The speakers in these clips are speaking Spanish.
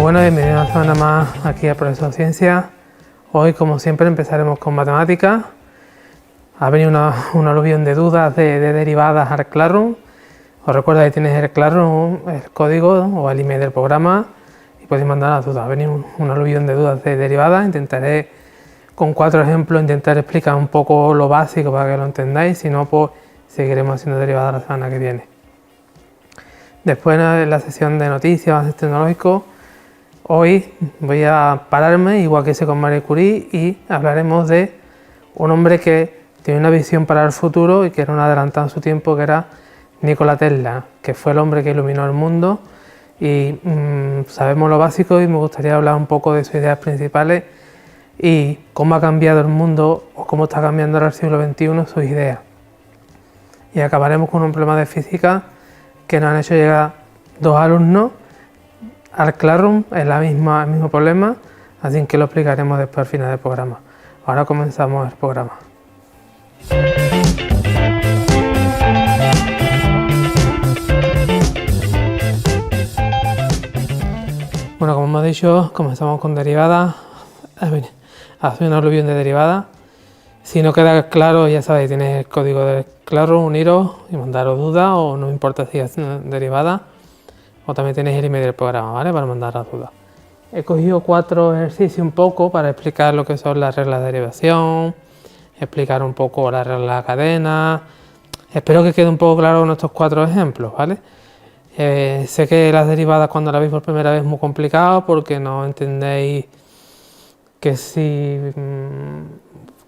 Bueno, bienvenidos una semana más aquí a Profesor Ciencia. Hoy, como siempre, empezaremos con matemáticas. Ha venido un aluvión de dudas de derivadas al Classroom. Os recuerdo que tienes el Classroom, el código o el email del programa y podéis mandar las dudas. Ha venido un aluvión de dudas de derivadas. Intentaré, con 4 ejemplos, intentar explicar un poco lo básico para que lo entendáis. Si no, pues seguiremos haciendo derivadas la semana que viene. Después, en la sesión de noticias, avances tecnológicos, hoy voy a pararme, igual que hice con Marie Curie, y hablaremos de un hombre que tiene una visión para el futuro y que era un adelantado en su tiempo, que era Nikola Tesla, que fue el hombre que iluminó el mundo. Y sabemos lo básico y me gustaría hablar un poco de sus ideas principales y cómo ha cambiado el mundo o cómo está cambiando ahora el siglo XXI sus ideas. Y acabaremos con un problema de física que nos han hecho llegar 2 alumnos al Classroom, es el mismo problema, así que lo explicaremos después al final del programa. Ahora comenzamos el programa. Bueno, como hemos dicho, comenzamos con derivadas. Hace una aluvión de derivadas. Si no queda claro, ya sabéis, tenéis el código del Classroom, uniros y mandaros dudas, o no importa si es derivada, o también tenéis el email del programa, ¿vale? Para mandar las dudas. He cogido 4 ejercicios un poco para explicar lo que son las reglas de derivación, explicar un poco las reglas de la cadena. Espero que quede un poco claro con estos 4 ejemplos, ¿vale? Sé que las derivadas, cuando las veis por primera vez, es muy complicado porque no entendéis que si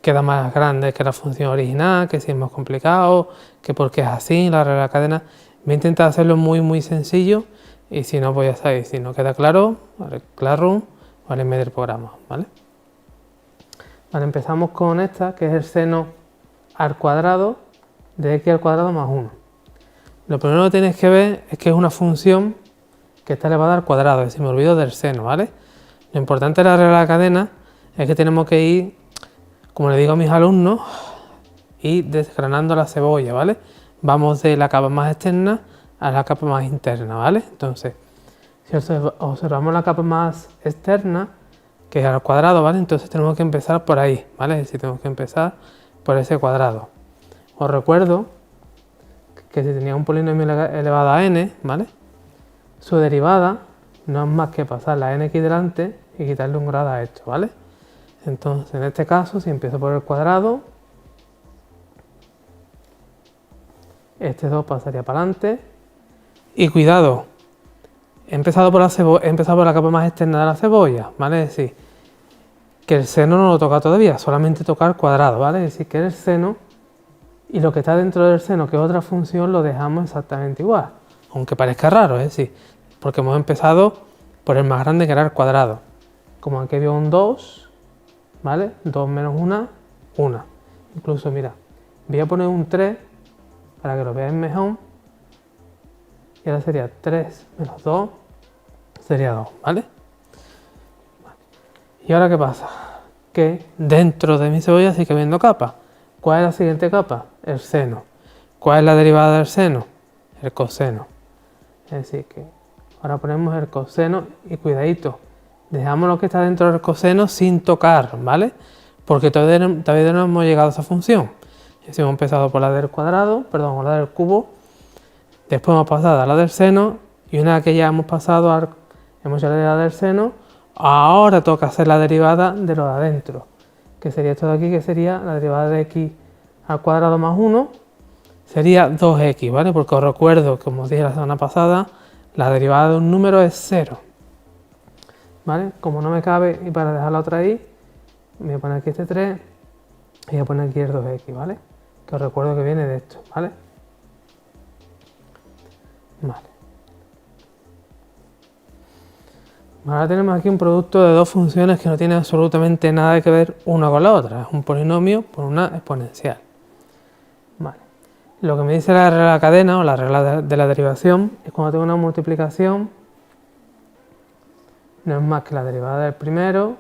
queda más grande que la función original, que si es más complicado, que porque es así, la regla de la cadena. Voy a intentar hacerlo muy sencillo, y si no, pues ya sabéis, si no queda claro, el Classroom o el email del programa, ¿vale? Vale, empezamos con esta, que es el seno al cuadrado de x al cuadrado más 1. Lo primero que tenéis que ver es que es una función que está elevada al cuadrado, es decir, me olvido del seno, ¿vale? Lo importante de la regla de la cadena es que tenemos que ir, como le digo a mis alumnos, ir desgranando la cebolla, ¿vale? Vamos de la capa más externa a la capa más interna, ¿vale? Entonces, si observamos la capa más externa, que es al cuadrado, ¿vale? Entonces tenemos que empezar por ahí, ¿vale? Es decir, tenemos que empezar por ese cuadrado. Os recuerdo que si tenía un polinomio elevado a n, ¿vale? Su derivada no es más que pasar la n aquí delante y quitarle un grado a esto, ¿vale? Entonces, en este caso, si empiezo por el cuadrado, este 2 pasaría para adelante. Y cuidado, he empezado por la capa más externa de la cebolla, ¿vale? Es decir, que el seno no lo toca todavía, solamente toca el cuadrado, ¿vale? Es decir, que el seno y lo que está dentro del seno, que es otra función, lo dejamos exactamente igual. Aunque parezca raro, es decir, porque hemos empezado por el más grande, que era el cuadrado. Como aquí había un 2, ¿vale? 2 menos 1, 1. Incluso, mira, voy a poner un 3 para que lo veáis mejor. Y ahora sería 3 menos 2, sería 2, ¿vale? ¿Y ahora qué pasa? Que dentro de mi cebolla sigue habiendo capas. ¿Cuál es la siguiente capa? El seno. ¿Cuál es la derivada del seno? El coseno. Es decir, que ahora ponemos el coseno y cuidadito, dejamos lo que está dentro del coseno sin tocar, ¿vale? Porque todavía no hemos llegado a esa función. Es decir, hemos empezado por la del cuadrado, perdón, por la del cubo, después hemos pasado a la del seno, y una vez que ya hemos pasado, hemos hecho la derivada del seno, ahora toca hacer la derivada de lo de adentro, que sería esto de aquí, que sería la derivada de x al cuadrado más 1, sería 2x, ¿vale? Porque os recuerdo, como os dije la semana pasada, la derivada de un número es 0, ¿vale? Como no me cabe, y para dejarla otra ahí, voy a poner aquí este 3 y voy a poner aquí el 2x, ¿vale? Que os recuerdo que viene de esto, ¿vale? Vale. Ahora tenemos aquí un producto de 2 funciones que no tienen absolutamente nada que ver una con la otra. Es un polinomio por una exponencial. Vale. Lo que me dice la regla de la cadena o la regla de la derivación es cuando tengo una multiplicación, no es más que la derivada del primero,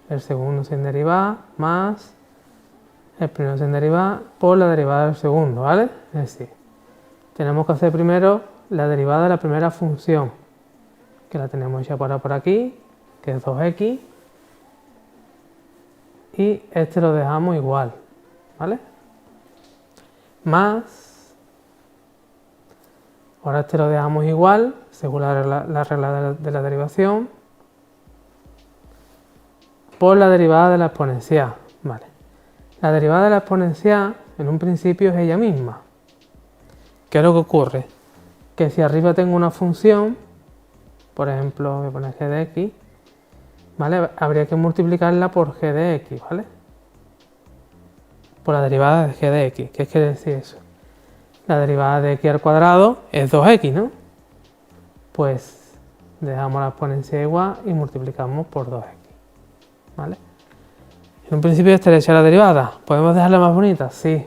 el segundo sin derivar, más el primero sin derivar por la derivada del segundo, ¿vale? Es decir, tenemos que hacer primero la derivada de la primera función, que la tenemos ya por aquí, que es 2x, y este lo dejamos igual, ¿vale? Más, ahora este lo dejamos igual, según la regla de la derivación, por la derivada de la exponencial, ¿vale? La derivada de la exponencial, en un principio, es ella misma. ¿Qué es lo que ocurre? Que si arriba tengo una función, por ejemplo, voy a poner g de x, ¿vale? Habría que multiplicarla por g de x, ¿vale? Por la derivada de g de x. ¿Qué quiere decir eso? La derivada de x al cuadrado es 2x, ¿no? Pues dejamos la exponencial igual y multiplicamos por 2x, ¿vale? En un principio estaría hecha la derivada. ¿Podemos dejarla más bonita? Sí.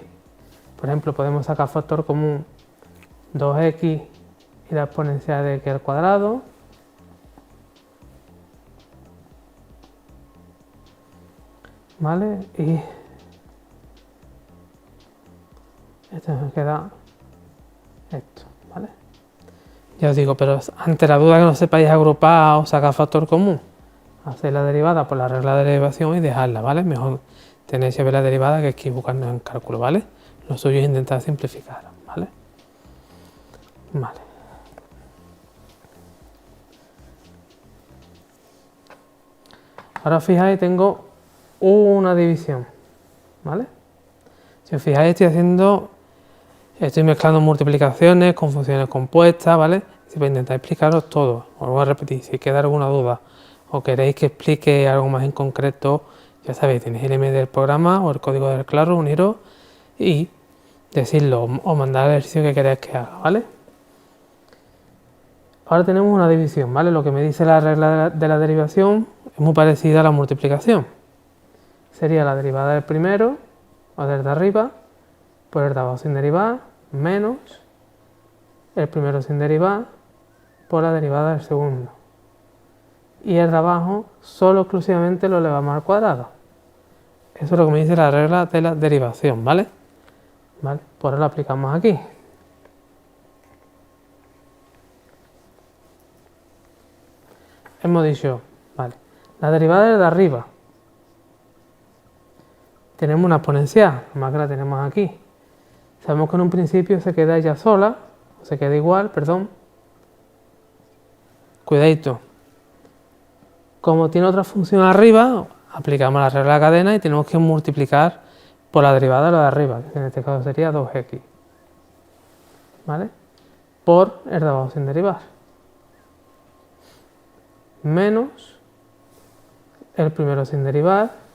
Por ejemplo, podemos sacar factor común 2x y la exponencial de x al cuadrado. ¿Vale? Y esto me queda esto, ¿vale? Ya os digo, pero ante la duda que no sepáis agrupar o sacar factor común, hacéis la derivada por la regla de derivación y dejarla, ¿vale? Mejor tenéis que ver la derivada que equivocarnos en cálculo, ¿vale? Lo suyo es intentar simplificar, ¿vale? Vale. Ahora fijáis, tengo una división, ¿vale? Si os fijáis, estoy mezclando multiplicaciones con funciones compuestas, ¿vale? Si voy a intentar explicaros todo, os voy a repetir, si queda alguna duda o queréis que explique algo más en concreto, ya sabéis, tenéis el email del programa o el código del Classroom, uniros y decirlo o mandar el ejercicio que queráis que haga, ¿vale? Ahora tenemos una división, ¿vale? Lo que me dice la regla de la derivación es muy parecida a la multiplicación. Sería la derivada del primero, o del de arriba, por el de abajo sin derivar, menos el primero sin derivar, por la derivada del segundo. Y el de abajo solo exclusivamente lo elevamos al cuadrado. Eso es lo que me dice la regla de la derivación, ¿vale? ¿Vale? Por ahora lo aplicamos aquí. Hemos dicho, vale, la derivada es de arriba. Tenemos una exponencial, más que la tenemos aquí. Sabemos que en un principio se queda ella sola, se queda igual, perdón. Cuidadito. Como tiene otra función arriba, aplicamos la regla de la cadena y tenemos que multiplicar por la derivada de lo de arriba, que en este caso sería 2x. ¿Vale? Por el de abajo sin derivar. Menos el primero sin derivar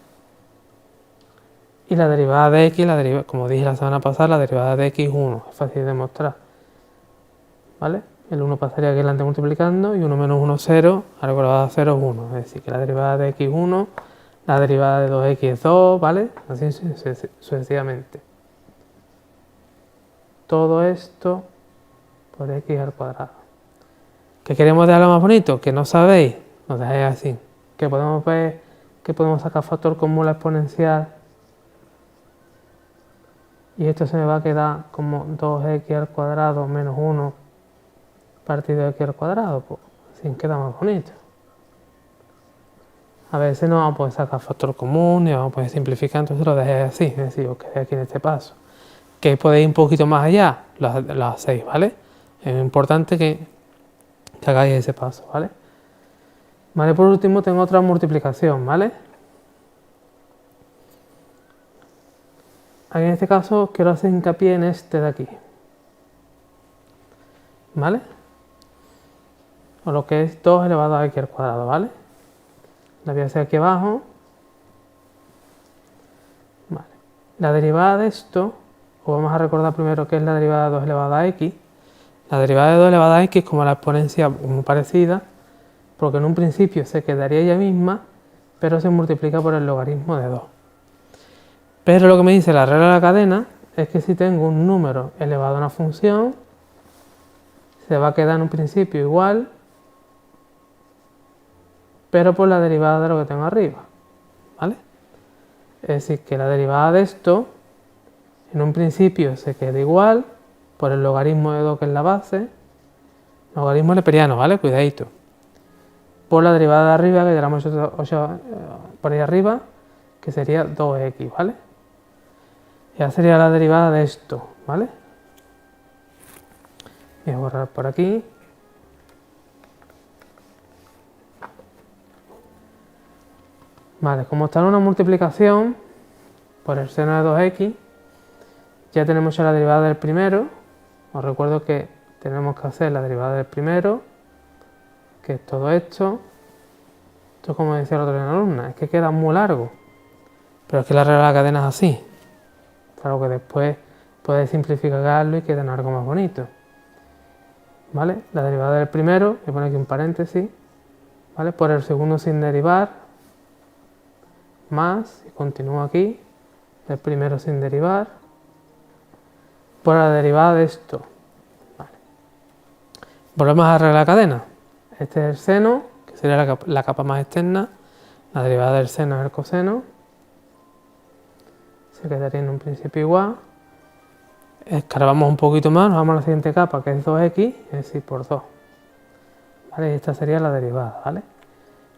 y la derivada de x, como dije la semana pasada, la derivada de x es 1, es fácil de demostrar, ¿vale? El 1 pasaría aquí adelante multiplicando y 1 menos 1 0, ahora con la derivada de 0 es 1, es decir que la derivada de x es 1, la derivada de 2x es 2, ¿vale? Así sucesivamente. Todo esto por x al cuadrado. ¿Qué queremos dejarlo más bonito? Que no sabéis, nos dejáis así. Que podemos ver que podemos sacar factor común la exponencial y esto se me va a quedar como 2x al cuadrado menos 1 partido de x al cuadrado, pues así queda más bonito. A veces no vamos a poder sacar factor común y vamos a poder simplificar, entonces lo dejé así, es decir, os quedé aquí en este paso. Que podéis ir un poquito más allá, lo hacéis, ¿vale? Es importante que hagáis ese paso, ¿vale? Vale, por último tengo otra multiplicación, ¿vale? Aquí en este caso quiero hacer hincapié en este de aquí, ¿vale? O lo que es 2 elevado a x al cuadrado, ¿vale? La voy a hacer aquí abajo. Vale. La derivada de esto, os vamos a recordar primero qué es la derivada de 2 elevado a x. La derivada de 2 elevado a x es como la exponencia muy parecida, porque en un principio se quedaría ella misma, pero se multiplica por el logaritmo de 2. Pero lo que me dice la regla de la cadena es que si tengo un número elevado a una función, se va a quedar en un principio igual, pero por la derivada de lo que tengo arriba, ¿vale? Es decir, que la derivada de esto, en un principio se queda igual, por el logaritmo de 2 que es la base, logaritmo neperiano, ¿vale? Cuidadito. por la derivada de arriba, que tenemos 8 por ahí arriba, que sería 2x, ¿vale? Ya sería la derivada de esto, ¿vale? Voy a borrar por aquí. Vale, como está en una multiplicación por el seno de 2x, ya tenemos ya la derivada del primero. Os recuerdo que tenemos que hacer la derivada del primero, que es todo esto. Esto, como decía el otro día en la alumna, es que queda muy largo. Pero es que la regla de la cadena es así. Claro que después puedes simplificarlo y queda algo más bonito. ¿Vale? La derivada del primero, voy a poner aquí un paréntesis, ¿vale? Por el segundo sin derivar, más, y continúo aquí, el primero sin derivar, por la derivada de esto. Vale. Volvemos a la regla de la cadena. Este es el seno, que sería la capa más externa, la derivada del seno es el coseno, se quedaría en un principio igual. Escarbamos un poquito más, nos vamos a la siguiente capa, que es 2x, es decir, por 2. ¿Vale? Y esta sería la derivada, ¿vale?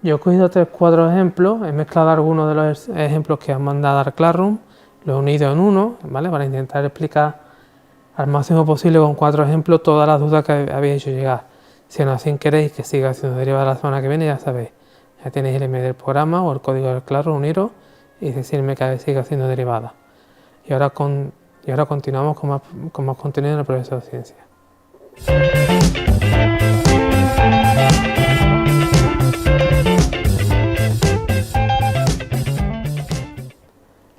Yo he cogido 4 ejemplos, he mezclado algunos de los ejemplos que han mandado al Classroom, los he unido en uno, ¿vale? Para intentar explicar al máximo posible con 4 ejemplos todas las dudas que habéis hecho llegar. Si aún así queréis que siga haciendo derivada la semana que viene, ya sabéis, ya tenéis el email del programa o el código del Classroom, uniros y decirme que siga haciendo derivada. Y ahora continuamos con más contenido en el Profesor de Ciencias.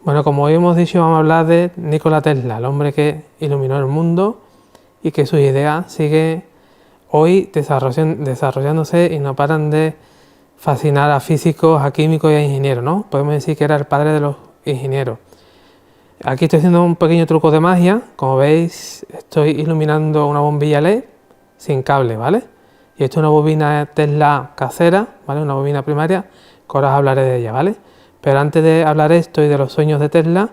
Bueno, como hoy hemos dicho, vamos a hablar de Nikola Tesla, el hombre que iluminó el mundo y que sus ideas siguen hoy desarrollándose y no paran de fascinar a físicos, a químicos y a ingenieros, ¿no? Podemos decir que era el padre de los ingenieros. Aquí estoy haciendo un pequeño truco de magia. Como veis, estoy iluminando una bombilla LED sin cable, ¿vale? Y esto es una bobina Tesla casera, ¿vale? Una bobina primaria, que ahora os hablaré de ella, ¿vale? Pero antes de hablar de esto y de los sueños de Tesla,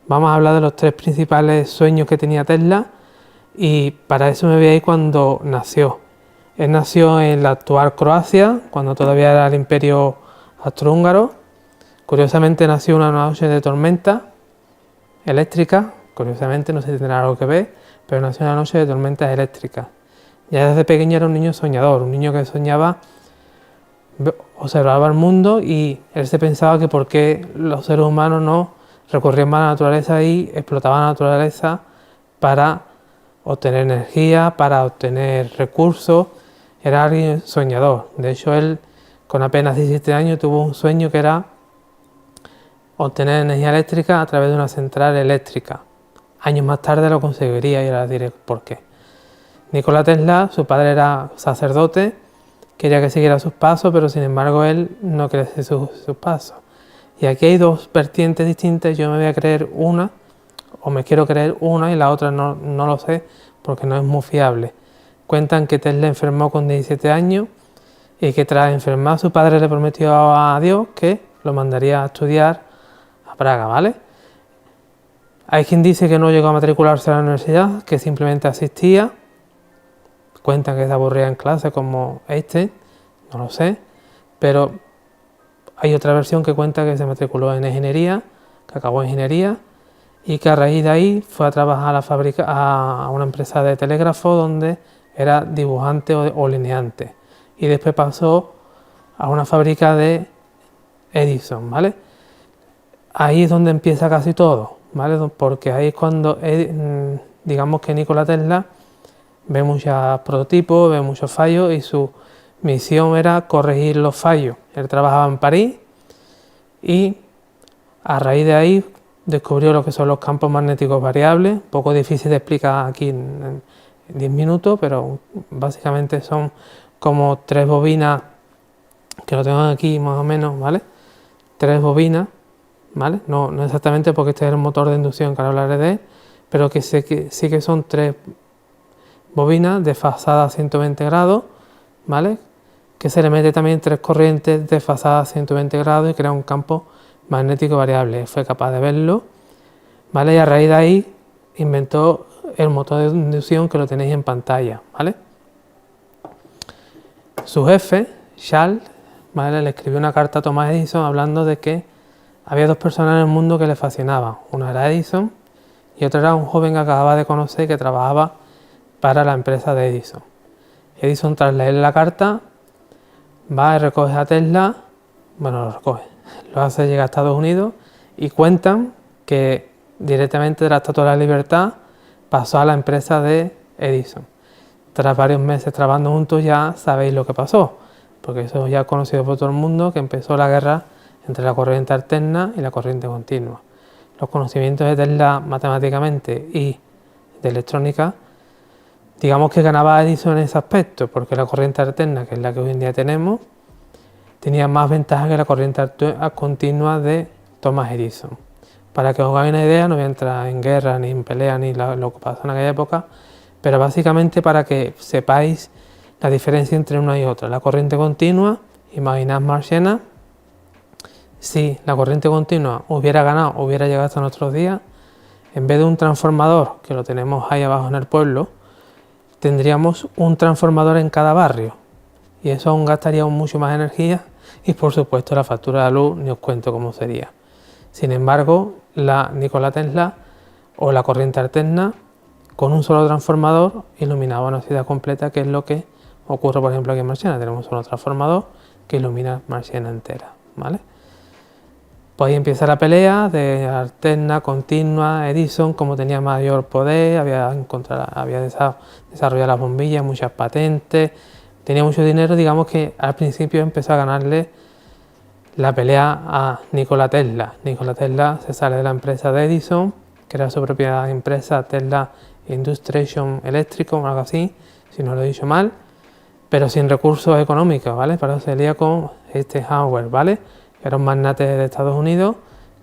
vamos a hablar de los 3 principales sueños que tenía Tesla, y para eso me voy a ir cuando nació. Él nació en la actual Croacia, cuando todavía era el Imperio Austrohúngaro. Curiosamente nació una noche de tormenta eléctrica, curiosamente no sé si tendrá algo que ver, pero nació una noche de tormentas eléctricas. Ya desde pequeño era un niño soñador, un niño que soñaba, observaba el mundo y él se pensaba que por qué los seres humanos no recurrían más a la naturaleza y explotaban la naturaleza para obtener energía, para obtener recursos. Era alguien soñador. De hecho, él con apenas 17 años tuvo un sueño que era obtener energía eléctrica a través de una central eléctrica. Años más tarde lo conseguiría y ahora diré por qué. Nikola Tesla, su padre era sacerdote, quería que siguiera sus pasos, pero sin embargo él no quería seguir sus pasos. Y aquí hay 2 vertientes distintas. Yo me voy a creer una, o me quiero creer una, y la otra no lo sé, porque no es muy fiable. Cuentan que Tesla enfermó con 17 años y que tras enfermar su padre le prometió a Dios que lo mandaría a estudiar a Praga, ¿vale? Hay quien dice que no llegó a matricularse a la universidad, que simplemente asistía. Cuentan que se aburría en clase como Einstein, no lo sé, pero hay otra versión que cuenta que se matriculó en ingeniería, que acabó en ingeniería y que a raíz de ahí fue a trabajar a la fábrica, a una empresa de telégrafo donde era dibujante o lineante, y después pasó a una fábrica de Edison, ¿vale? Ahí es donde empieza casi todo, ¿vale? Porque ahí es cuando digamos que Nikola Tesla ve muchos prototipos, ve muchos fallos y su misión era corregir los fallos. Él trabajaba en París y a raíz de ahí descubrió lo que son los campos magnéticos variables, un poco difícil de explicar aquí en 10 minutos, pero básicamente son como 3 bobinas, que lo tengo aquí más o menos, ¿vale? 3 bobinas, ¿vale? No exactamente, porque este es el motor de inducción que ahora hablaré de él, pero que sí que son 3 bobinas desfasadas a 120 grados, ¿vale? Que se le mete también 3 corrientes desfasadas a 120 grados y crea un campo magnético variable. Fue capaz de verlo, ¿vale? Y a raíz de ahí inventó el motor de inducción, que lo tenéis en pantalla, ¿vale? Su jefe, Charles, ¿vale? Le escribió una carta a Thomas Edison hablando de que había dos personas en el mundo que le fascinaban. Una era Edison y otra era un joven que acababa de conocer que trabajaba para la empresa de Edison. Edison, tras leer la carta, va y recoge a Tesla, bueno, lo recoge, lo hace llegar a Estados Unidos y cuentan que directamente de la Estatua de la Libertad pasó a la empresa de Edison. Tras varios meses trabajando juntos ya sabéis lo que pasó, porque eso ya es conocido por todo el mundo, que empezó la guerra entre la corriente alterna y la corriente continua. Los conocimientos de Tesla matemáticamente y de electrónica, digamos que ganaba Edison en ese aspecto, porque la corriente alterna, que es la que hoy en día tenemos, tenía más ventaja que la corriente continua de Thomas Edison. Para que os hagáis una idea, no voy a entrar en guerra, ni en pelea, ni lo que pasó en aquella época, pero básicamente para que sepáis la diferencia entre una y otra. La corriente continua, imaginad marciana, si la corriente continua hubiera ganado, hubiera llegado hasta nuestros días, en vez de un transformador, que lo tenemos ahí abajo en el pueblo, tendríamos un transformador en cada barrio. Y eso aún gastaría mucho más energía y por supuesto la factura de luz ni os cuento cómo sería. Sin embargo, la Nikola Tesla o la corriente alterna con un solo transformador iluminaba una ciudad completa, que es lo que ocurre por ejemplo aquí en Marciana. Tenemos un solo transformador que ilumina Marciana entera, ¿vale? Pues ahí empieza la pelea de alterna, continua. Edison, como tenía mayor poder, había desarrollado las bombillas, muchas patentes, tenía mucho dinero, digamos que al principio empezó a ganarle la pelea a Nikola Tesla. Nikola Tesla se sale de la empresa de Edison, que era su propia empresa, Tesla Industrial Electrical o algo así, si no lo he dicho mal, pero sin recursos económicos, ¿vale? Para eso se lía con Howard, ¿vale? Era un magnate de Estados Unidos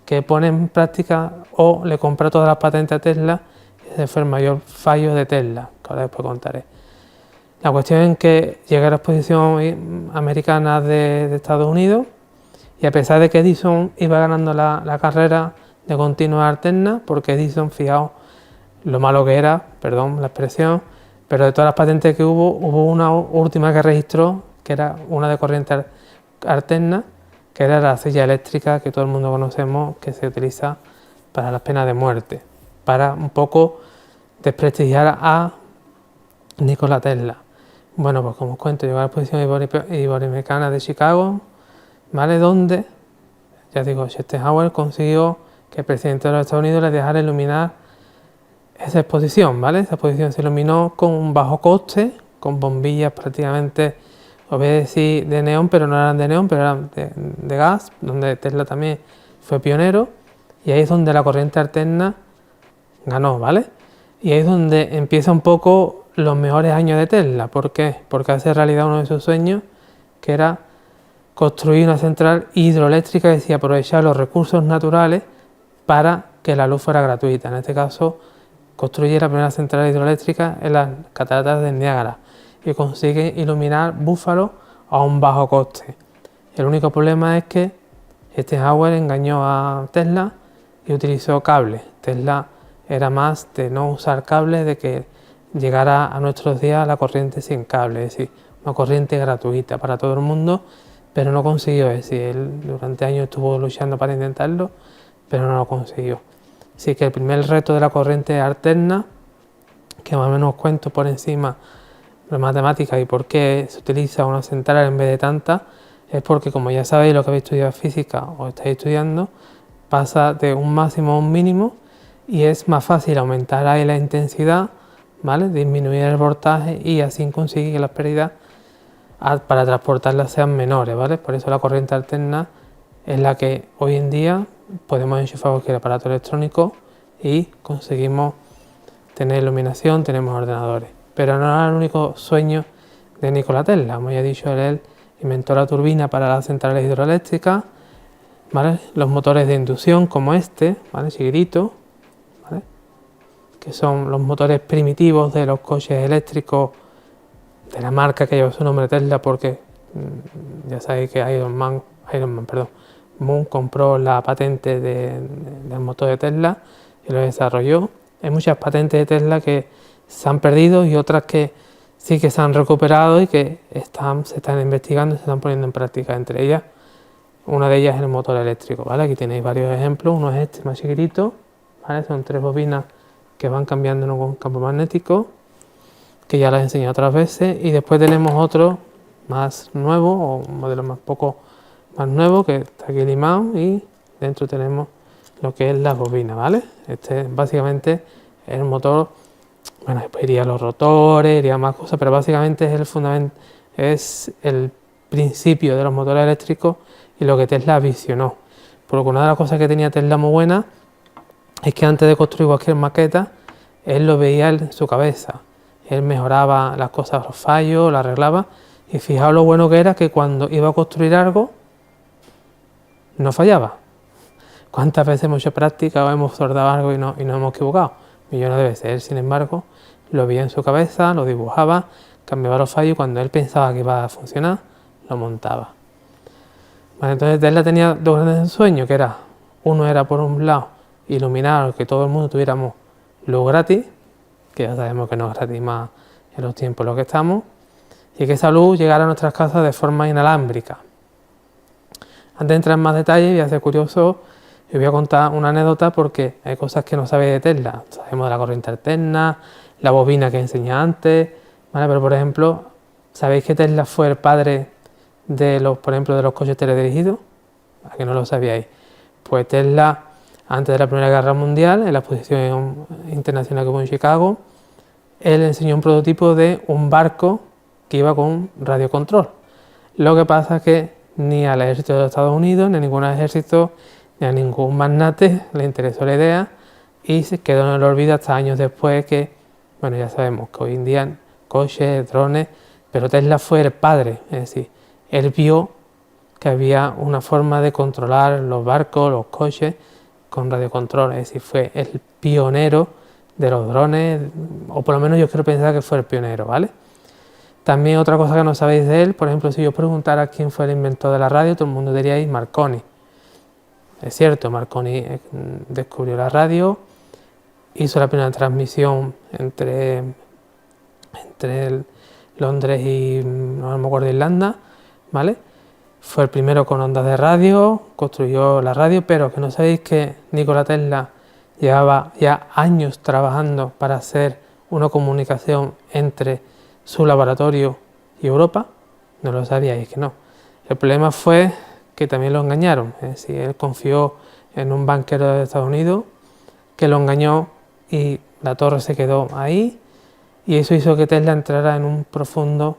que pone en práctica o le compra todas las patentes a Tesla, y ese fue el mayor fallo de Tesla, que ahora después contaré. La cuestión es que llega a la exposición americana de Estados Unidos y a pesar de que Edison iba ganando la carrera de continua alterna, porque Edison, fijaos lo malo que era, perdón la expresión, pero de todas las patentes que hubo una última que registró, que era una de corriente alterna, que era la silla eléctrica que todo el mundo conocemos, que se utiliza para las penas de muerte, para un poco desprestigiar a Nikola Tesla. Bueno, pues como os cuento, llegó a la exposición iberoamericana de Chicago, ¿vale? Donde, ya digo, Schopenhauer consiguió que el presidente de los Estados Unidos le dejara iluminar esa exposición, ¿vale? Esa exposición se iluminó con un bajo coste, con bombillas prácticamente, os voy a decir de neón, pero no eran de neón, pero eran de gas, donde Tesla también fue pionero, y ahí es donde la corriente alterna ganó, ¿vale? Y ahí es donde empieza un poco los mejores años de Tesla. ¿Por qué? Porque hace realidad uno de sus sueños, que era construir una central hidroeléctrica, es decir, aprovechar los recursos naturales para que la luz fuera gratuita. En este caso, construye la primera central hidroeléctrica en las cataratas del Niágara y consigue iluminar Búfalo a un bajo coste. El único problema es que Schopenhauer engañó a Tesla y utilizó cables. Tesla era más de no usar cables, de que llegara a nuestros días la corriente sin cable, es decir, una corriente gratuita para todo el mundo, pero no consiguió. Es decir, él durante años estuvo luchando para intentarlo, pero no lo consiguió. Así que el primer reto de la corriente alterna, que más o menos os cuento por encima la matemática y por qué se utiliza una central en vez de tantas, es porque, como ya sabéis, lo que habéis estudiado física o estáis estudiando, pasa de un máximo a un mínimo y es más fácil aumentar ahí la intensidad, ¿vale? Disminuir el voltaje y así conseguir que las pérdidas para transportarlas sean menores, ¿vale? Por eso la corriente alterna es la que hoy en día podemos enchufar cualquier aparato electrónico y conseguimos tener iluminación, tenemos ordenadores. Pero no era el único sueño de Nikola Tesla. Como ya he dicho, él inventó la turbina para las centrales hidroeléctricas, ¿vale? Los motores de inducción como este, ¿vale? Chiquitito, ¿vale? Que son los motores primitivos de los coches eléctricos de la marca que lleva su nombre Tesla, porque ya sabéis que Moon compró la patente del motor de Tesla y lo desarrolló. Hay muchas patentes de Tesla que se han perdido y otras que sí que se han recuperado y que se están investigando y se están poniendo en práctica. Entre ellas, una de ellas es el motor eléctrico, ¿vale? Aquí tenéis varios ejemplos. Uno es este más chiquitito, ¿vale? Son 3 bobinas que van cambiando en un campo magnético, que ya las he enseñado otras veces. Y después tenemos otro más nuevo, o un modelo más nuevo, que está aquí limado, y dentro tenemos lo que es la bobina, ¿vale? Este básicamente es el motor. Bueno, después iría los rotores, iría más cosas, pero básicamente es el fundamento, es el principio de los motores eléctricos y lo que Tesla visionó. Porque una de las cosas que tenía Tesla muy buena es que antes de construir cualquier maqueta, él lo veía en su cabeza. Él mejoraba las cosas, los fallos, lo arreglaba, y fijaos lo bueno que era que cuando iba a construir algo, no fallaba. ¿Cuántas veces hemos hecho práctica o hemos soldado algo y no hemos equivocado? Millones de veces. Él, sin embargo, lo veía en su cabeza, lo dibujaba, cambiaba los fallos y cuando él pensaba que iba a funcionar, lo montaba. Vale, entonces Tesla tenía dos grandes sueños, que era, uno era por un lado iluminar, que todo el mundo tuviéramos luz gratis, que ya sabemos que no es gratis más en los tiempos en los que estamos, y que esa luz llegara a nuestras casas de forma inalámbrica. Antes de entrar en más detalles, voy a ser curioso. Os voy a contar una anécdota porque hay cosas que no sabéis de Tesla. Sabemos de la corriente alterna, la bobina que enseñé antes, ¿vale? Pero por ejemplo, ¿sabéis que Tesla fue el padre de los, por ejemplo, de los coches teledirigidos? ¿A que no lo sabíais? Pues Tesla, antes de la Primera Guerra Mundial, en la exposición internacional que hubo en Chicago, él enseñó un prototipo de un barco que iba con radiocontrol. Lo que pasa es que ni al ejército de los Estados Unidos, ni a ningún ejército, ni a ningún magnate le interesó la idea y se quedó en el olvido hasta años después que, bueno, ya sabemos que hoy en día coches, drones, pero Tesla fue el padre, es decir, él vio que había una forma de controlar los barcos, los coches con radiocontrol, es decir, fue el pionero de los drones, o por lo menos yo quiero pensar que fue el pionero, ¿vale? También otra cosa que no sabéis de él, por ejemplo, si yo preguntara quién fue el inventor de la radio, todo el mundo diríais Marconi. Es cierto, Marconi descubrió la radio, hizo la primera transmisión entre Londres y, no me acuerdo, Irlanda, ¿vale? Fue el primero con ondas de radio, construyó la radio, pero que no sabéis que Nikola Tesla llevaba ya años trabajando para hacer una comunicación entre su laboratorio y Europa. No lo sabíais, que no. El problema fue que también lo engañaron, es decir, él confió en un banquero de Estados Unidos que lo engañó y la torre se quedó ahí y eso hizo que Tesla entrara en un profundo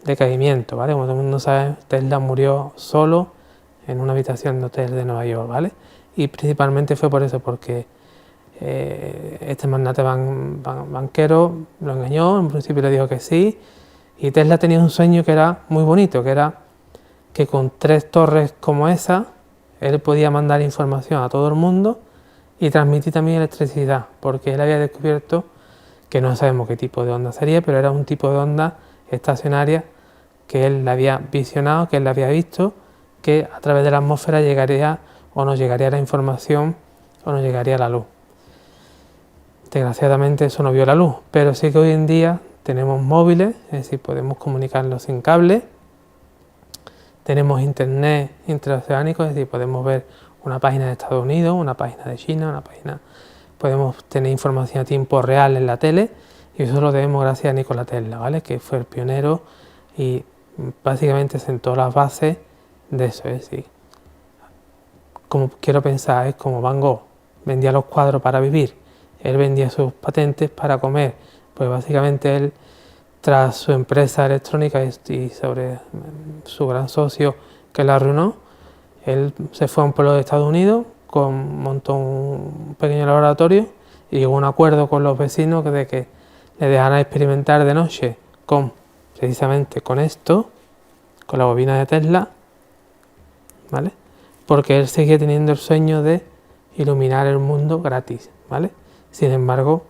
decaimiento, ¿vale? Como todo el mundo sabe, Tesla murió solo en una habitación de hotel de Nueva York, ¿vale? Y principalmente fue por eso, porque este magnate banquero lo engañó, en principio le dijo que sí, y Tesla tenía un sueño que era muy bonito, que era que con 3 torres como esa, él podía mandar información a todo el mundo y transmitir también electricidad, porque él había descubierto, que no sabemos qué tipo de onda sería, pero era un tipo de onda estacionaria que él había visionado, que él había visto, que a través de la atmósfera llegaría o nos llegaría la información o nos llegaría la luz. Desgraciadamente eso no vio la luz, pero sí que hoy en día tenemos móviles, es decir, podemos comunicarnos sin cable, tenemos internet interoceánico, es decir, podemos ver una página de Estados Unidos, una página de China, podemos tener información a tiempo real en la tele y eso lo debemos gracias a Nikola Tesla, ¿vale? Que fue el pionero y básicamente sentó las bases de eso, es decir, como quiero pensar, es como Van Gogh vendía los cuadros para vivir, él vendía sus patentes para comer, pues básicamente él, tras su empresa electrónica y sobre su gran socio que la arruinó, él se fue a un pueblo de Estados Unidos, montó un pequeño laboratorio y llegó a un acuerdo con los vecinos de que le dejaran experimentar de noche precisamente con esto, con la bobina de Tesla, ¿vale? Porque él seguía teniendo el sueño de iluminar el mundo gratis, ¿vale? Sin embargo,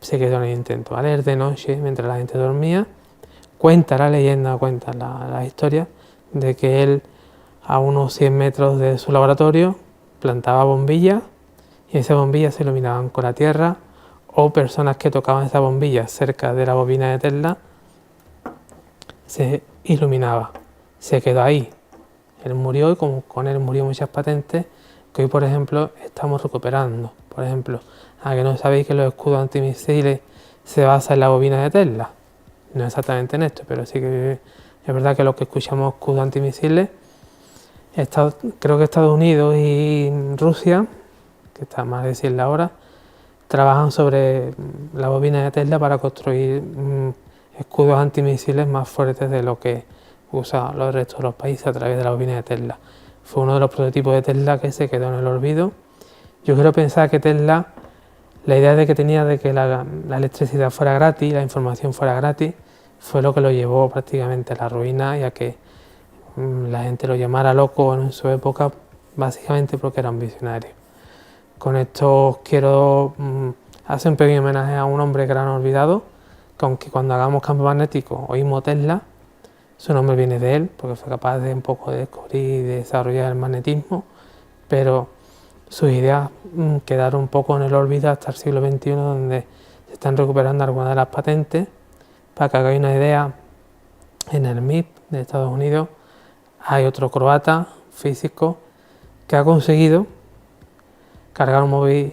se quedó en el intento, ¿vale? Él de noche, mientras la gente dormía, cuenta la leyenda, cuenta la historia de que él a unos 100 metros de su laboratorio plantaba bombillas y esas bombillas se iluminaban con la tierra o personas que tocaban esas bombillas cerca de la bobina de Tesla se iluminaba. Se quedó ahí. Él murió y con él murió muchas patentes que hoy, por ejemplo, estamos recuperando. Por ejemplo, a que no sabéis que los escudos antimisiles se basan en la bobina de Tesla. No exactamente en esto, pero sí que es verdad que los que escuchamos escudos antimisiles, creo que Estados Unidos y Rusia, que está más de decirla ahora, trabajan sobre la bobina de Tesla para construir escudos antimisiles más fuertes de lo que usan los restos de los países a través de la bobina de Tesla. Fue uno de los prototipos de Tesla que se quedó en el olvido. Yo quiero pensar que Tesla, la idea de que tenía de que la electricidad fuera gratis, la información fuera gratis, fue lo que lo llevó prácticamente a la ruina y a que la gente lo llamara loco en su época, básicamente porque era un visionario. Con esto quiero hacer un pequeño homenaje a un hombre que era olvidado, que aunque cuando hagamos campo magnético oímos Tesla, su nombre viene de él, porque fue capaz de un poco de descubrir y de desarrollar el magnetismo, pero sus ideas quedaron un poco en el olvido hasta el siglo XXI, donde se están recuperando algunas de las patentes. Para que hagáis una idea, en el MIT de Estados Unidos hay otro croata físico que ha conseguido cargar un móvil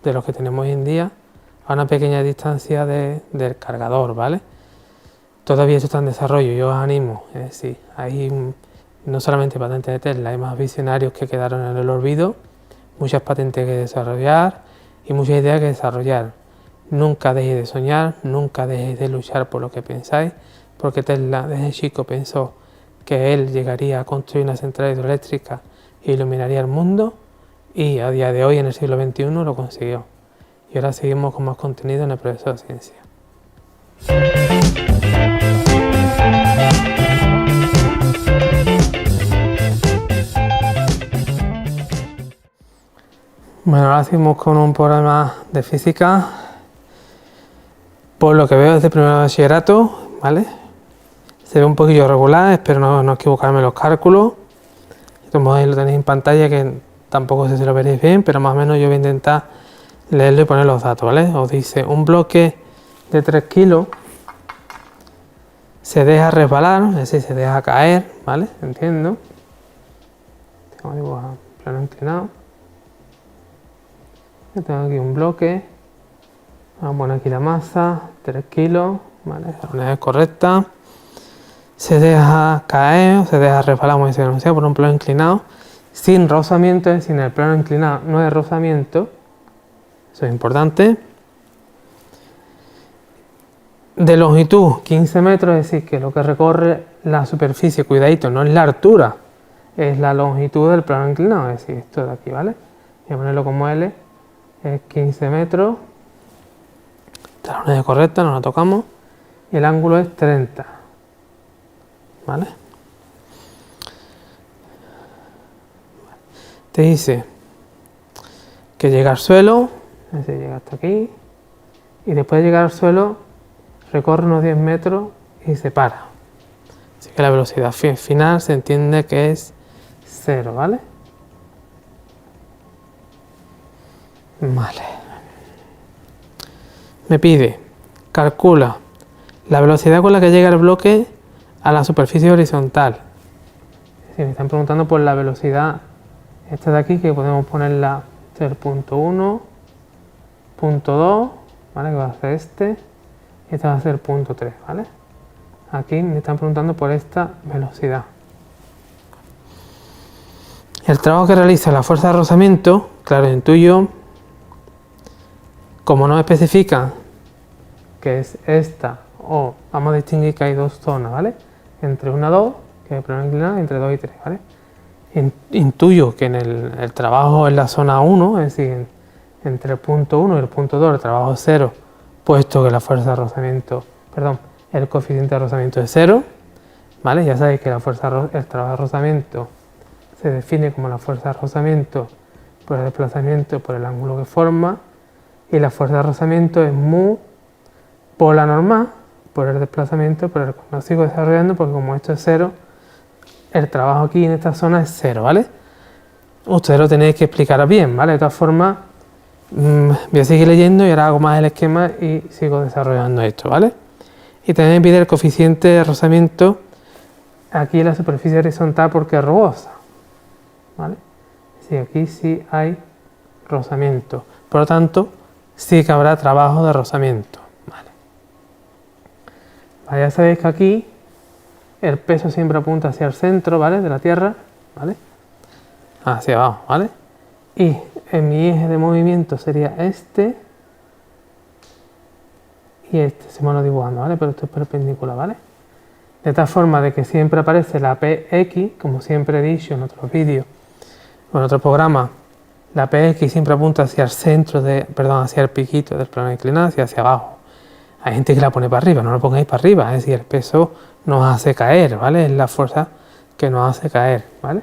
de los que tenemos hoy en día a una pequeña distancia del cargador, ¿vale? Todavía esto está en desarrollo, yo os animo, es decir, hay no solamente patentes de Tesla, hay más visionarios que quedaron en el olvido, muchas patentes que desarrollar y muchas ideas que desarrollar. Nunca dejéis de soñar, nunca dejéis de luchar por lo que pensáis, porque Tesla desde chico pensó que él llegaría a construir una central hidroeléctrica e iluminaría el mundo, y a día de hoy, en el siglo XXI, lo consiguió. Y ahora seguimos con más contenido en el Progreso de Ciencia. Bueno, ahora seguimos con un programa de física. Por lo que veo desde primer bachillerato, ¿vale? Se ve un poquillo regular, espero no equivocarme en los cálculos. Como ahí lo tenéis en pantalla, que tampoco sé si lo veréis bien, pero más o menos yo voy a intentar leerlo y poner los datos, ¿vale? Os dice, un bloque de 3 kilos se deja resbalar, es decir, se deja caer, ¿vale? Entiendo. Tengo dibujado plano inclinado. Yo tengo aquí un bloque. Vamos a poner aquí la masa, 3 kilos, ¿vale? La unidad es correcta. Se deja caer, se deja resbalar, como dice anunciado, por un plano inclinado, sin rozamiento, es decir, en el plano inclinado no hay rozamiento, eso es importante. De longitud 15 metros, es decir, que lo que recorre la superficie, cuidadito, no es la altura, es la longitud del plano inclinado, es decir, esto de aquí, ¿vale? Voy a ponerlo como L, es 15 metros, esta es la unidad correcta, no la tocamos, y el ángulo es 30, ¿vale? Te dice que llega al suelo, es decir, llega hasta aquí, y después de llegar al suelo recorre unos 10 metros y se para. Así que la velocidad final se entiende que es 0, ¿vale? Vale. Me pide, calcula la velocidad con la que llega el bloque a la superficie horizontal. Es decir, me están preguntando por la velocidad esta de aquí, que podemos ponerla el punto 1, punto 2, ¿vale? Que va a ser este, y este va a ser el punto 3, ¿vale? Aquí me están preguntando por esta velocidad. El trabajo que realiza la fuerza de rozamiento, claro, intuyo, como no especifica que es esta, o vamos a distinguir que hay dos zonas, ¿vale? Entre 1 y 2, que es el plano inclinado, entre 2 y 3, ¿vale? Intuyo que en el trabajo en la zona 1, es decir, entre el punto 1 y el punto 2, el trabajo es 0, puesto que la fuerza de rozamiento, el coeficiente de rozamiento es 0, ¿vale? Ya sabéis que el trabajo de rozamiento se define como la fuerza de rozamiento por el desplazamiento por el ángulo que forma, y la fuerza de rozamiento es mu por la normal, por el desplazamiento, por el que no sigo desarrollando, porque como esto es 0, el trabajo aquí en esta zona es 0, ¿vale? Ustedes lo tenéis que explicar bien, ¿vale? De todas formas, voy a seguir leyendo y ahora hago más el esquema y sigo desarrollando esto, ¿vale? Y también me pide el coeficiente de rozamiento aquí en la superficie horizontal porque es rugosa, ¿vale? Sí, aquí sí hay rozamiento, por lo tanto sí que habrá trabajo de rozamiento, ¿vale? Ya sabéis que aquí el peso siempre apunta hacia el centro, ¿vale? De la Tierra, ¿vale? Hacia abajo, ¿vale? Y en mi eje de movimiento sería este y este, se me lo dibujando, ¿vale? Pero esto es perpendicular, ¿vale? De tal forma de que siempre aparece la PX, como siempre he dicho en otros vídeos o en otro programa, la PX siempre apunta hacia el centro hacia el piquito del plano inclinado, hacia abajo. Hay gente que la pone para arriba, no la pongáis para arriba, es decir, el peso nos hace caer, ¿vale? Es la fuerza que nos hace caer, ¿vale?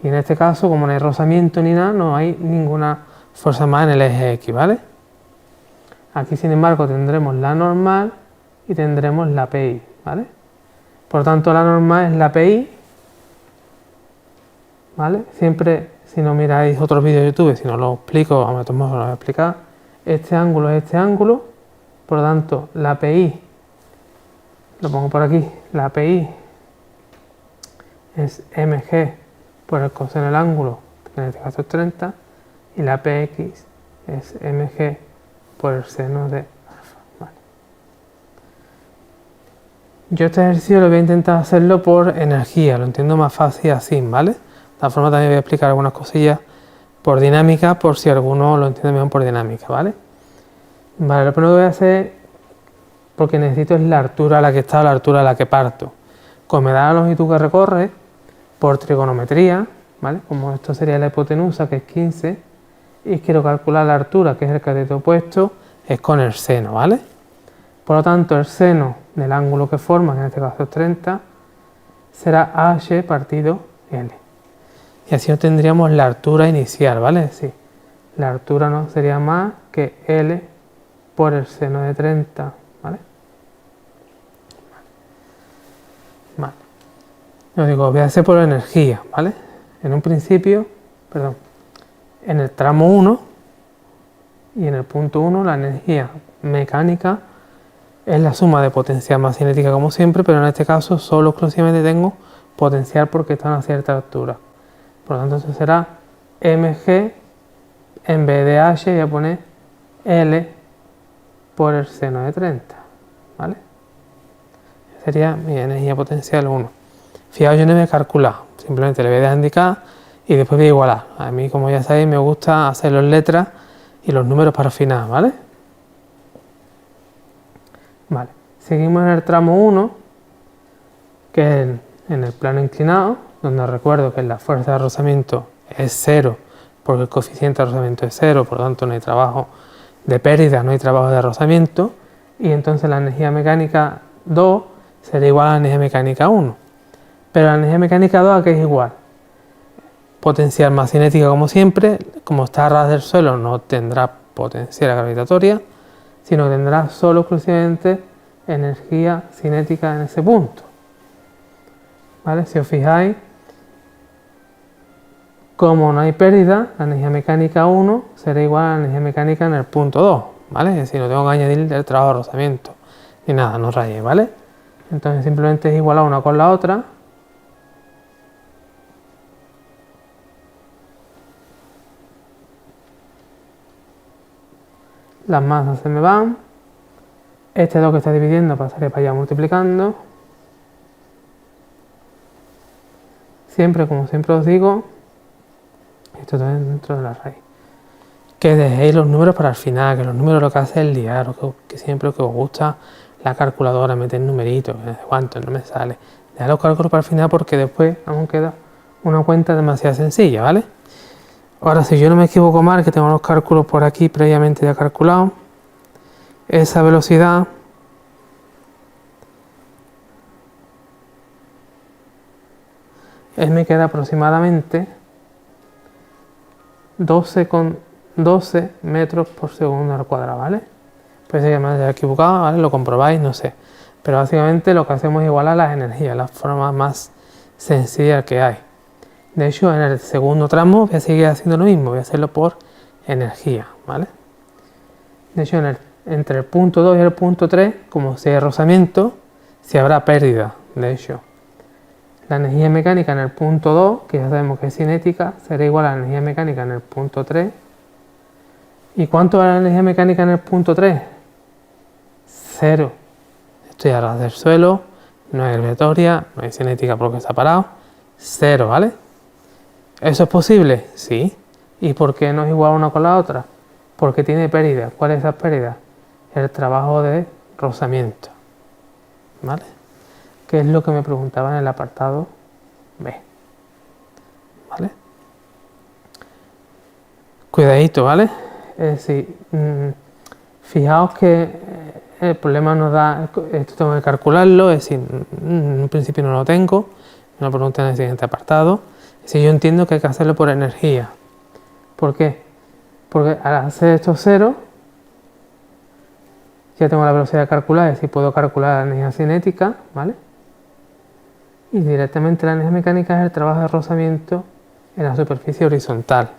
Y en este caso, como no hay rozamiento ni nada, no hay ninguna fuerza más en el eje X, ¿vale? Aquí, sin embargo, tendremos la normal y tendremos la PI, ¿vale? Por lo tanto, la normal es la PI, ¿vale? Siempre, si no miráis otros vídeos de YouTube, si no lo explico, a lo mejor lo voy a explicar, este ángulo es este ángulo, por lo tanto, la PI, lo pongo por aquí, la PI es mg por el coseno del ángulo, que en este caso es 30, y la px es mg por el seno de alfa. Vale. Yo este ejercicio lo voy a intentar hacerlo por energía, lo entiendo más fácil así, ¿vale? De todas formas también voy a explicar algunas cosillas por dinámica, por si alguno lo entiende mejor por dinámica, ¿vale? Vale, lo primero que voy a hacer, porque necesito es la altura a la que está o la altura a la que parto. Como me da la longitud que recorre, por trigonometría, ¿vale? Como esto sería la hipotenusa, que es 15, y quiero calcular la altura, que es el cateto opuesto, es con el seno, ¿vale? Por lo tanto, el seno del ángulo que forma, que en este caso es 30, será h partido L. Y así obtendríamos la altura inicial, ¿vale? Es decir, la altura no sería más que L por el seno de 30, ¿vale? Vale. Os digo, voy a hacer por energía, ¿vale? En un principio, en el tramo 1 y en el punto 1 la energía mecánica es la suma de potencial más cinética como siempre, pero en este caso solo exclusivamente tengo potencial porque está a una cierta altura. Por lo tanto, eso será mg, en vez de h voy a poner L por el seno de 30, ¿vale? Sería mi energía potencial 1. Fijaos, yo no voy a calcular, simplemente le voy a indicar y después voy a igualar. A mí, como ya sabéis, me gusta hacerlo en letras y los números para afinar, ¿vale? Vale, seguimos en el tramo 1, que es en el plano inclinado, donde recuerdo que la fuerza de rozamiento es 0, porque el coeficiente de rozamiento es 0, por lo tanto no hay trabajo de pérdida, no hay trabajo de rozamiento, y entonces la energía mecánica 2 será igual a la energía mecánica 1. Pero la energía mecánica 2 ¿a qué es igual? Potencial más cinética como siempre, como está a ras del suelo no tendrá potencial gravitatoria, sino que tendrá solo exclusivamente energía cinética en ese punto. ¿Vale? Si os fijáis, como no hay pérdida, la energía mecánica 1 será igual a la energía mecánica en el punto 2, ¿vale? Es decir, no tengo que añadir el trabajo de rozamiento, ni nada, no rayéis, ¿vale? Entonces simplemente es igual a una con la otra. Las masas se me van. Este 2 que está dividiendo pasaré para allá multiplicando. Siempre, como siempre os digo, esto está dentro de la raíz. Que dejéis los números para el final, que los números lo que hace es liar, que siempre que os gusta la calculadora, meter numeritos, cuánto no me sale. Dejad los cálculos para el final porque después aún queda una cuenta demasiado sencilla, ¿vale? Ahora, si yo no me equivoco mal, que tengo los cálculos por aquí previamente ya calculados, esa velocidad me queda aproximadamente 12,12 metros por segundo al cuadrado, ¿vale? Puede ser que me haya equivocado, ¿vale? Lo comprobáis, no sé. Pero básicamente lo que hacemos es igualar las energías, la forma más sencilla que hay. De hecho, en el segundo tramo voy a seguir haciendo lo mismo, voy a hacerlo por energía, ¿vale? De hecho, en entre el punto 2 y el punto 3, como si hay rozamiento, si habrá pérdida. De hecho, la energía mecánica en el punto 2, que ya sabemos que es cinética, será igual a la energía mecánica en el punto 3. ¿Y cuánto va la energía mecánica en el punto 3? 0. Estoy a ras del suelo, no hay gravitatoria, no hay cinética porque está parado. 0, ¿vale? ¿Eso es posible? Sí. ¿Y por qué no es igual una con la otra? Porque tiene pérdida. ¿Cuál es esa pérdida? El trabajo de rozamiento. ¿Vale? ¿Qué es lo que me preguntaba en el apartado B? ¿Vale? Cuidadito, ¿vale? Es decir, fijaos que el problema nos da, esto tengo que calcularlo, es decir, en un principio no lo tengo, me lo preguntan en el siguiente apartado. Es decir, yo entiendo que hay que hacerlo por energía. ¿Por qué? Porque al hacer estos ceros, ya tengo la velocidad calculada, es decir, puedo calcular la energía cinética, ¿vale? Y directamente la energía mecánica es el trabajo de rozamiento en la superficie horizontal.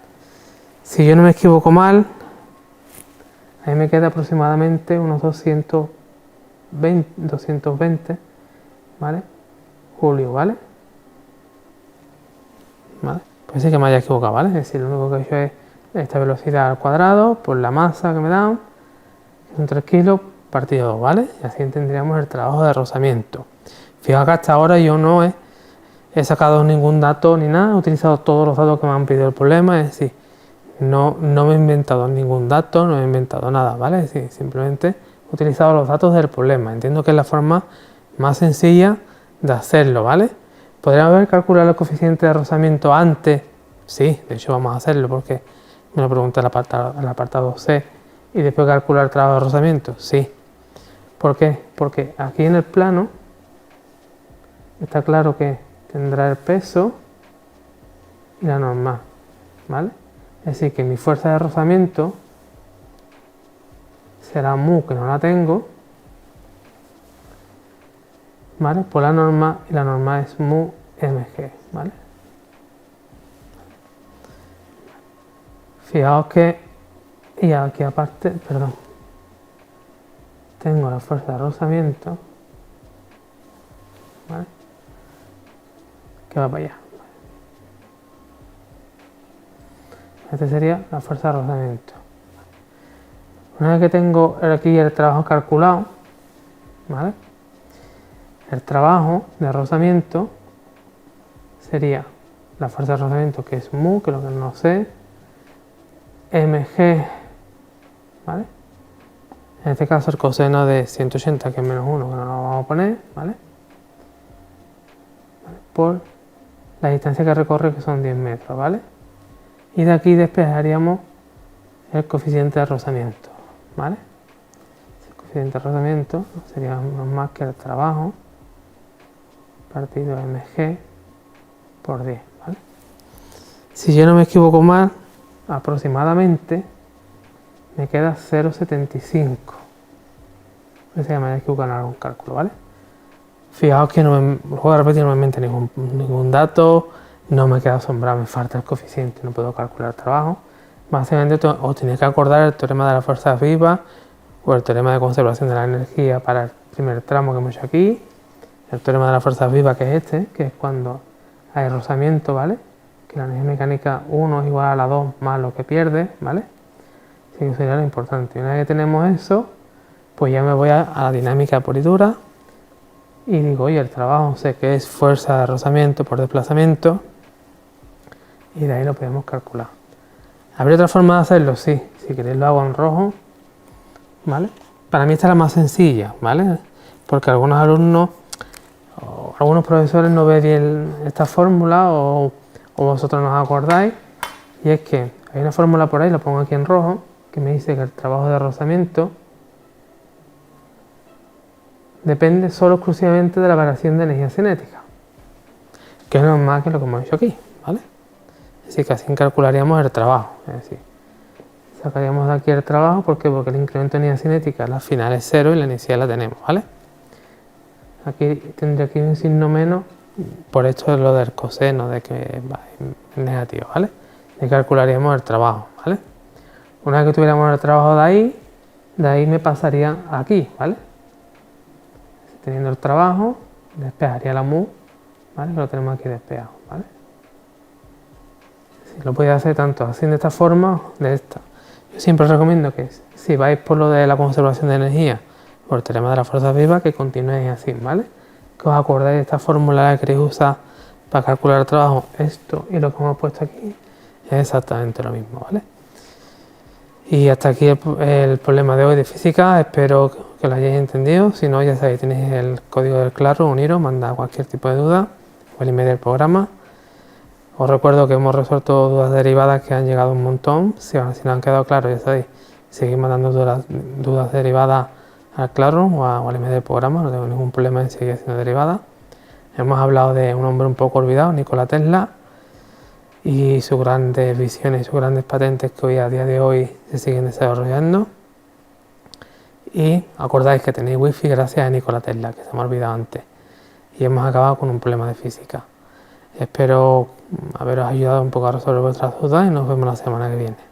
Si yo no me equivoco mal, ahí me queda aproximadamente unos 220, ¿vale? Julio, ¿vale? ¿Vale? Puede ser que me haya equivocado, ¿vale? Es decir, lo único que he hecho es esta velocidad al cuadrado por la masa que me da, que son 3 kilos partido 2, ¿vale? Y así entenderíamos el trabajo de rozamiento. Fijaos que hasta ahora yo no he sacado ningún dato ni nada, he utilizado todos los datos que me han pedido el problema, es decir, no me he inventado ningún dato, no he inventado nada, ¿vale? Es decir, simplemente he utilizado los datos del problema. Entiendo que es la forma más sencilla de hacerlo, ¿vale? ¿Podríamos haber calculado el coeficiente de rozamiento antes? Sí, de hecho vamos a hacerlo porque me lo pregunta el apartado C. ¿Y después calcular el trabajo de rozamiento? Sí. ¿Por qué? Porque aquí en el plano está claro que tendrá el peso y la normal, ¿vale? Es decir, que mi fuerza de rozamiento será mu, que no la tengo, ¿vale? Por la norma, y la norma es mu mg, ¿vale? Fijaos que, y aquí aparte, perdón, tengo la fuerza de rozamiento, ¿vale? Que va para allá. Este sería la fuerza de rozamiento. Una vez que tengo aquí el trabajo calculado, ¿vale? El trabajo de rozamiento sería la fuerza de rozamiento, que es mu, que es lo que no sé, mg, ¿vale? En este caso el coseno de 180, que es menos 1, que no lo vamos a poner, ¿vale? Por la distancia que recorre, que son 10 metros, ¿vale? Y de aquí despejaríamos el coeficiente de rozamiento, ¿vale? El coeficiente de rozamiento sería más que el trabajo partido mg por 10, ¿vale? Si yo no me equivoco mal, aproximadamente me queda 0,75. Parece que me haya equivocado en algún cálculo, ¿vale? Fijaos que no me juego a repetir normalmente ningún dato, no me queda asombrado, me falta el coeficiente, no puedo calcular el trabajo. Básicamente os tenéis que acordar el teorema de las fuerzas vivas o el teorema de conservación de la energía para el primer tramo que hemos hecho aquí, el teorema de las fuerzas vivas, que es este, que es cuando hay rozamiento, ¿vale? Que la energía mecánica 1 es igual a la 2 más lo que pierde, ¿vale? Así que sería lo importante. Y una vez que tenemos eso, pues ya me voy a la dinámica pura y dura y digo, oye, el trabajo sé que es fuerza de rozamiento por desplazamiento y de ahí lo podemos calcular. ¿Habría otra forma de hacerlo? Sí, si queréis lo hago en rojo, ¿vale? Para mí esta es la más sencilla, ¿vale? Porque algunos alumnos o algunos profesores no ven bien esta fórmula o vosotros no os acordáis, y es que hay una fórmula por ahí, la pongo aquí en rojo, que me dice que el trabajo de rozamiento depende solo exclusivamente de la variación de energía cinética, que no es más que lo que hemos hecho aquí, ¿vale? Así que así calcularíamos el trabajo, es decir, sacaríamos de aquí el trabajo, ¿por qué? Porque el incremento de energía cinética, la final es 0 y la inicial la tenemos, ¿vale? Aquí tendría aquí un signo menos, por esto es lo del coseno, de que va en negativo, ¿vale? Y calcularíamos el trabajo, ¿vale? Una vez que tuviéramos el trabajo de ahí, De ahí me pasaría aquí, ¿vale? Teniendo el trabajo, despejaría la mu, ¿vale? Lo tenemos aquí despejado, ¿vale? Si lo podéis hacer tanto así de esta forma o de esta. Yo siempre os recomiendo que si vais por lo de la conservación de energía, por el teorema de las fuerzas vivas, que continuéis así, ¿vale? Que os acordáis de esta fórmula que queréis usar para calcular el trabajo, esto y lo que hemos puesto aquí, es exactamente lo mismo, ¿vale? Y hasta aquí el problema de hoy de física, espero que lo hayáis entendido. Si no, ya sabéis, tenéis el código del Classroom, uniros, mandad cualquier tipo de duda o el email del programa. Os recuerdo que hemos resuelto dudas derivadas que han llegado un montón. Si no han quedado claros, ya sabéis, seguid mandando dudas derivadas al Classroom o al email del programa, no tengo ningún problema en seguir haciendo derivadas. Hemos hablado de un hombre un poco olvidado, Nikola Tesla, y sus grandes visiones y sus grandes patentes que hoy a día de hoy se siguen desarrollando. Y acordáis que tenéis wifi gracias a Nikola Tesla, que se me ha olvidado antes. Y hemos acabado con un problema de física. Espero haberos ayudado un poco a resolver vuestras dudas y nos vemos la semana que viene.